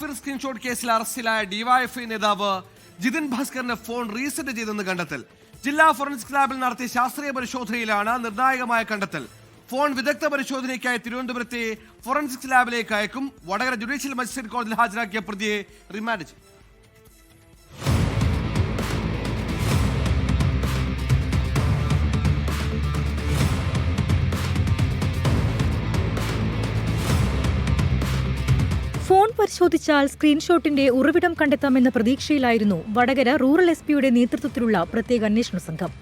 Screenshot കേസിൽ അറസ്റ്റിലായ DYFI നേതാവ് ജിതിൻ ഭാസ്കറിന്റെ ഫോൺ റീസെറ്റ് ചെയ്തെന്ന് കണ്ടെത്തൽ. ജില്ലാ ഫോറൻസിക് ലാബിൽ നടത്തിയ ശാസ്ത്രീയ പരിശോധനയിലാണ് നിർണായകമായ കണ്ടെത്തൽ. ഫോൺ വിദഗ്ധ പരിശോധനയ്ക്കായി തിരുവനന്തപുരത്തെ ഫോറൻസിക് ലാബിലേക്ക് അയക്കും. വടകര ജുഡീഷ്യൽ മജിസ്ട്രേറ്റ് കോടതിയിൽ ഹാജരാക്കിയ പ്രതിയെ റിമാൻഡ് ചെയ്യും. ഫോൺ പരിശോധിച്ചാൽ സ്ക്രീൻഷോട്ടിന്റെ ഉറവിടം കണ്ടെത്താമെന്ന പ്രതീക്ഷയിലായിരുന്നു വടകര റൂറൽ എസ്.പിയുടെ നേതൃത്വത്തിലുള്ള പ്രത്യേക അന്വേഷണ സംഘം.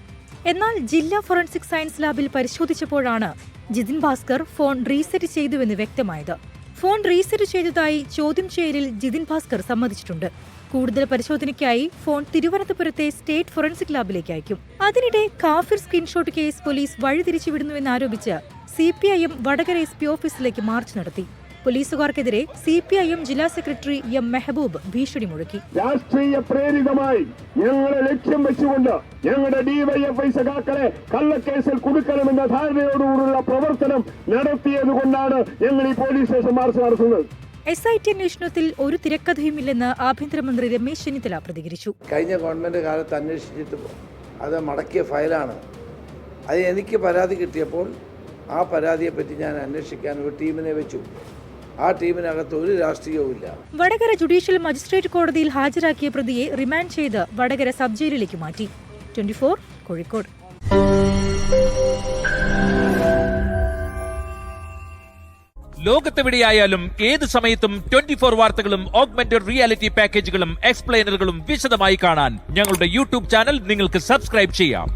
എന്നാൽ ജില്ലാ ഫോറൻസിക് സയൻസ് ലാബിൽ പരിശോധിച്ചപ്പോഴാണ് ജിതിൻ ഭാസ്കർ ഫോൺ റീസെറ്റ് ചെയ്തുവെന്ന് വ്യക്തമായത്. ഫോൺ റീസെറ്റ് ചെയ്തതായി ചോദ്യം ചെയ്യലിൽ ജിതിൻ ഭാസ്കർ സമ്മതിച്ചിട്ടുണ്ട്. കൂടുതൽ പരിശോധനയ്ക്കായി ഫോൺ തിരുവനന്തപുരത്തെ സ്റ്റേറ്റ് ഫോറൻസിക് ലാബിലേക്ക് അയക്കും. അതിനിടെ കാഫിർ സ്ക്രീൻഷോട്ട് കേസ് പോലീസ് വഴിതിരിച്ചുവിടുന്നുവെന്നാരോപിച്ച് CPIM വടകര SP ഓഫീസിലേക്ക് മാർച്ച് നടത്തി. പോലീസുകാർക്കെതിരെ CPIM ജില്ലാ സെക്രട്ടറി M. മെഹബൂബ് ഭീഷണി മുഴക്കി. രാഷ്ട്രീയ പ്രേരിതമായി ഞങ്ങളെ ലക്ഷ്യം വെച്ചുകൊണ്ട് ഞങ്ങളുടെ DYFI സഖാക്കളെ കള്ളക്കേസിൽ കുടുക്കണമെന്ന ധാരണയോടുകൂടിയുള്ള പ്രവർത്തനം നടത്തിയതുകൊണ്ടാണ് ഞങ്ങൾ ഈ പോലീസ് സ്റ്റേഷൻ മാർച്ച് നടത്തുന്നത്. SIT അന്വേഷണത്തിൽ ഒരു തിരക്കഥയുമില്ലെന്ന് ആഭ്യന്തരമന്ത്രി രമേശ് ചെന്നിത്തല പ്രതികരിച്ചു. കഴിഞ്ഞ ഗവൺമെന്റ് കാലത്ത് അന്വേഷിച്ചിട്ട് അത് മടക്കിയ ഫയലാണ്. അത് എനിക്ക് പരാതി കിട്ടിയപ്പോൾ ആ പരാതിയെപ്പറ്റി ഞാൻ അന്വേഷിക്കാൻ ഒരു ടീമിനെ വെച്ചു. ആ ടീമിനകത്ത് ഒരു രാഷ്ട്രീയവുമില്ല. വടകര ജുഡീഷ്യൽ മജിസ്ട്രേറ്റ് കോടതിയിൽ ഹാജരാക്കിയ പ്രതിയെ റിമാൻഡ് ചെയ്ത് വടകര സബ് ജയിലിലേക്ക് മാറ്റി. 24 കോഴിക്കോട്. ലോകത്തെവിടെയായാലും ഏത് സമയത്തും 24 വാർത്തകളും ഓഗ്മെന്റഡ് റിയാലിറ്റി പാക്കേജുകളും എക്സ്പ്ലെയിനറുകളും വിശദമായി കാണാൻ ഞങ്ങളുടെ YouTube ചാനൽ നിങ്ങൾക്ക് സബ്സ്ക്രൈബ് ചെയ്യാം.